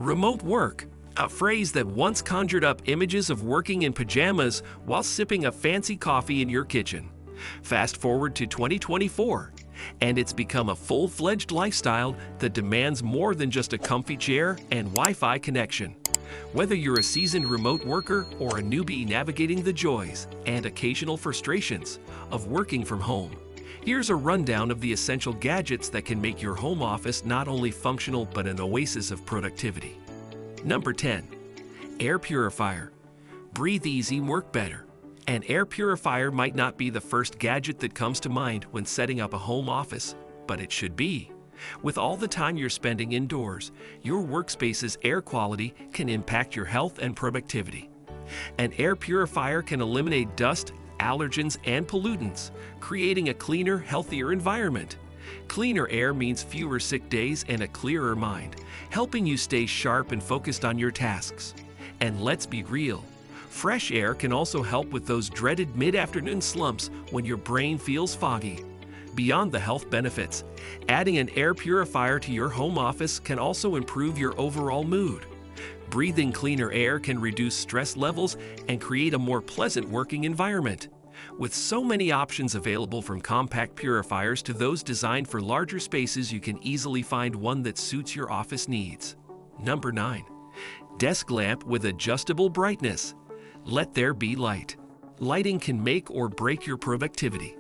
Remote work, a phrase that once conjured up images of working in pajamas while sipping a fancy coffee in your kitchen. Fast forward to 2024, and it's become a full-fledged lifestyle that demands more than just a comfy chair and Wi-Fi connection. Whether you're a seasoned remote worker or a newbie navigating the joys and occasional frustrations of working from home, here's a rundown of the essential gadgets that can make your home office not only functional but an oasis of productivity. Number 10. Air purifier. Breathe easy, work better. An air purifier might not be the first gadget that comes to mind when setting up a home office, but it should be. With all the time you're spending indoors, your workspace's air quality can impact your health and productivity. An air purifier can eliminate dust, allergens, and pollutants, creating a cleaner, healthier environment. Cleaner air means fewer sick days and a clearer mind, helping you stay sharp and focused on your tasks. And let's be real, fresh air can also help with those dreaded mid-afternoon slumps when your brain feels foggy. Beyond the health benefits, adding an air purifier to your home office can also improve your overall mood. Breathing cleaner air can reduce stress levels and create a more pleasant working environment. With so many options available, from compact purifiers to those designed for larger spaces, you can easily find one that suits your office needs. Number 9. Desk lamp with adjustable brightness. Let there be light. Lighting can make or break your productivity.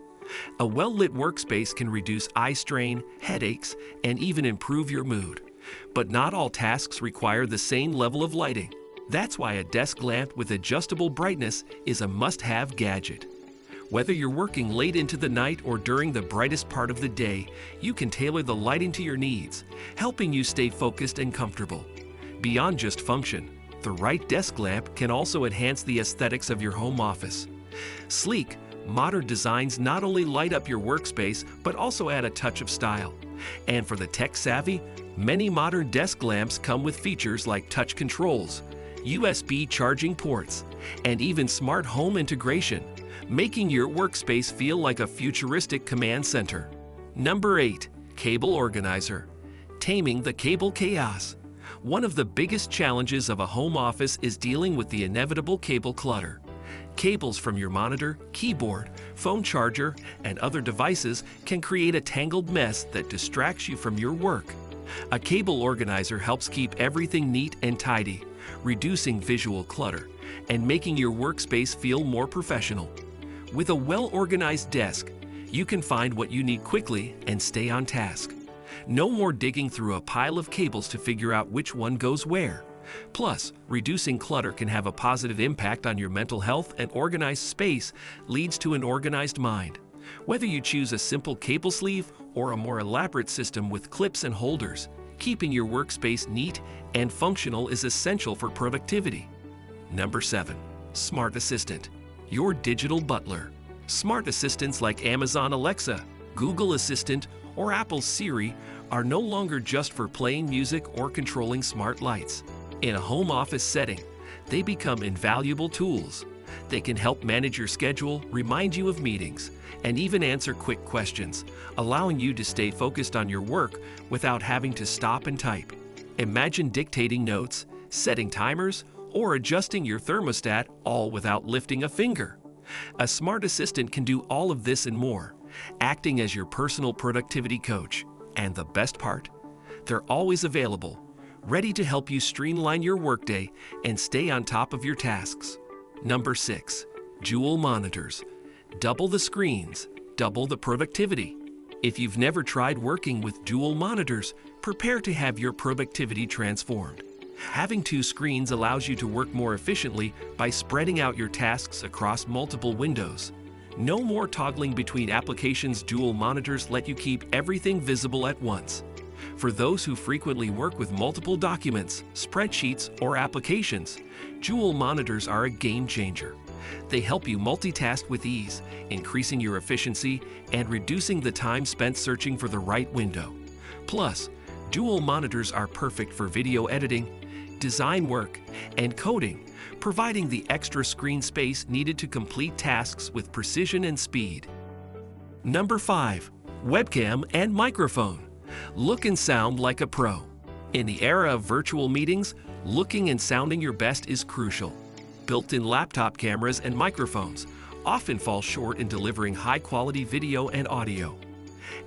A well-lit workspace can reduce eye strain, headaches, and even improve your mood. But not all tasks require the same level of lighting. That's why a desk lamp with adjustable brightness is a must-have gadget. Whether you're working late into the night or during the brightest part of the day, you can tailor the lighting to your needs, helping you stay focused and comfortable. Beyond just function, the right desk lamp can also enhance the aesthetics of your home office. Sleek, modern designs not only light up your workspace, but also add a touch of style. And for the tech-savvy, many modern desk lamps come with features like touch controls, USB charging ports, and even smart home integration, making your workspace feel like a futuristic command center. Number 8. Cable organizer. Taming the cable chaos. One of the biggest challenges of a home office is dealing with the inevitable cable clutter. Cables from your monitor, keyboard, phone charger, and other devices can create a tangled mess that distracts you from your work. A cable organizer helps keep everything neat and tidy, reducing visual clutter and making your workspace feel more professional. With a well-organized desk, you can find what you need quickly and stay on task. No more digging through a pile of cables to figure out which one goes where. Plus, reducing clutter can have a positive impact on your mental health, and organized space leads to an organized mind. Whether you choose a simple cable sleeve or a more elaborate system with clips and holders, keeping your workspace neat and functional is essential for productivity. Number 7. Smart Assistant. Your digital butler. Smart assistants like Amazon Alexa, Google Assistant, or Apple Siri are no longer just for playing music or controlling smart lights. In a home office setting, they become invaluable tools. They can help manage your schedule, remind you of meetings, and even answer quick questions, allowing you to stay focused on your work without having to stop and type. Imagine dictating notes, setting timers, or adjusting your thermostat, all without lifting a finger. A smart assistant can do all of this and more, acting as your personal productivity coach. And the best part? They're always available, ready to help you streamline your workday and stay on top of your tasks. Number 6. Dual monitors. Double the screens, double the productivity. If you've never tried working with dual monitors, prepare to have your productivity transformed. Having 2 screens allows you to work more efficiently by spreading out your tasks across multiple windows. No more toggling between applications. Dual monitors let you keep everything visible at once. For those who frequently work with multiple documents, spreadsheets, or applications, dual monitors are a game changer. They help you multitask with ease, increasing your efficiency and reducing the time spent searching for the right window. Plus, dual monitors are perfect for video editing, design work, and coding, providing the extra screen space needed to complete tasks with precision and speed. Number 5. Webcam and microphone. Look and sound like a pro. In the era of virtual meetings, looking and sounding your best is crucial. Built-in laptop cameras and microphones often fall short in delivering high-quality video and audio.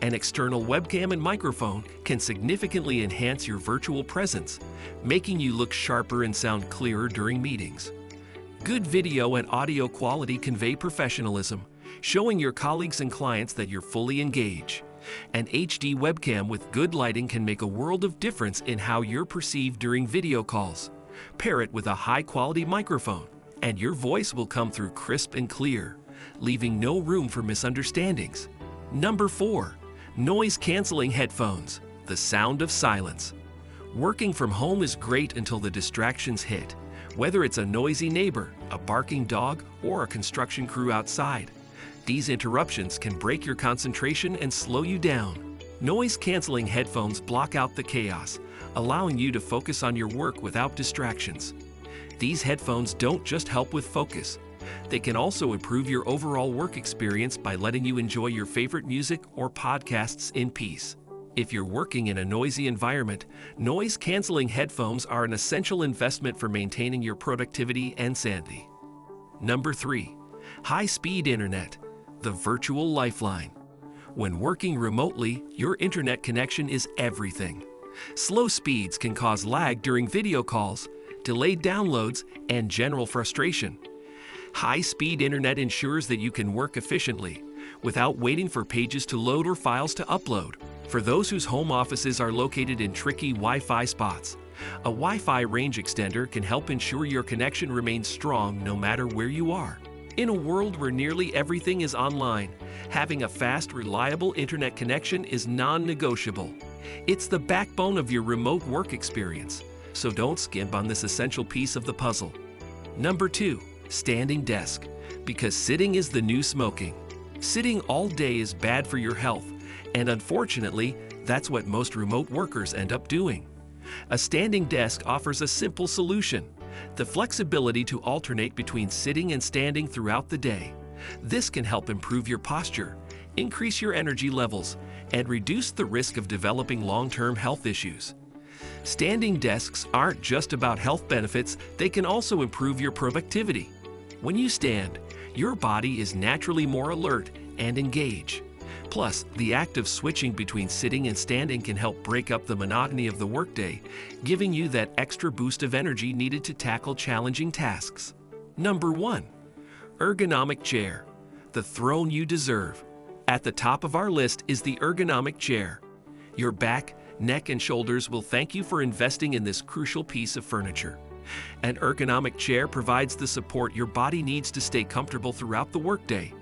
An external webcam and microphone can significantly enhance your virtual presence, making you look sharper and sound clearer during meetings. Good video and audio quality convey professionalism, showing your colleagues and clients that you're fully engaged. An HD webcam with good lighting can make a world of difference in how you're perceived during video calls. Pair it with a high-quality microphone, and your voice will come through crisp and clear, leaving no room for misunderstandings. Number 4. Noise-canceling headphones, the sound of silence. Working from home is great until the distractions hit, whether it's a noisy neighbor, a barking dog, or a construction crew outside. These interruptions can break your concentration and slow you down. Noise-canceling headphones block out the chaos, allowing you to focus on your work without distractions. These headphones don't just help with focus. They can also improve your overall work experience by letting you enjoy your favorite music or podcasts in peace. If you're working in a noisy environment, noise-canceling headphones are an essential investment for maintaining your productivity and sanity. Number 3. High-speed internet, the virtual lifeline. When working remotely, your internet connection is everything. Slow speeds can cause lag during video calls, delayed downloads, and general frustration. High-speed internet ensures that you can work efficiently without waiting for pages to load or files to upload. For those whose home offices are located in tricky Wi-Fi spots, a Wi-Fi range extender can help ensure your connection remains strong no matter where you are. In a world where nearly everything is online, having a fast, reliable internet connection is non-negotiable. It's the backbone of your remote work experience, so don't skimp on this essential piece of the puzzle. Number 2. Standing desk, because sitting is the new smoking. Sitting all day is bad for your health, and unfortunately, that's what most remote workers end up doing. A standing desk offers a simple solution: the flexibility to alternate between sitting and standing throughout the day. This can help improve your posture, increase your energy levels, and reduce the risk of developing long-term health issues. Standing desks aren't just about health benefits, they can also improve your productivity. When you stand, your body is naturally more alert and engaged. Plus, the act of switching between sitting and standing can help break up the monotony of the workday, giving you that extra boost of energy needed to tackle challenging tasks. Number 1. Ergonomic chair, the throne you deserve. At the top of our list is the ergonomic chair. Your back, neck, and shoulders will thank you for investing in this crucial piece of furniture. An ergonomic chair provides the support your body needs to stay comfortable throughout the workday.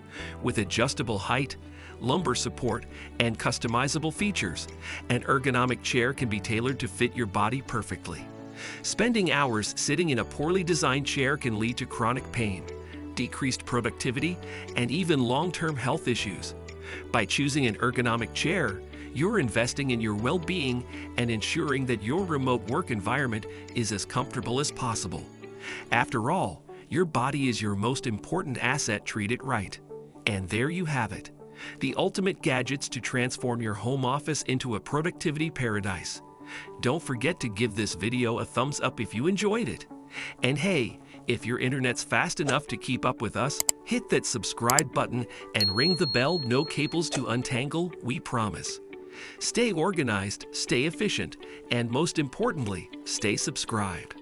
With adjustable height, lumbar support, and customizable features, an ergonomic chair can be tailored to fit your body perfectly. Spending hours sitting in a poorly designed chair can lead to chronic pain, decreased productivity, and even long-term health issues. By choosing an ergonomic chair, you're investing in your well-being and ensuring that your remote work environment is as comfortable as possible. After all, your body is your most important asset. Treat it right. And there you have it, the ultimate gadgets to transform your home office into a productivity paradise. Don't forget to give this video a thumbs up if you enjoyed it. And hey, if your internet's fast enough to keep up with us, hit that subscribe button and ring the bell. No cables to untangle, we promise. Stay organized, stay efficient, and most importantly, stay subscribed.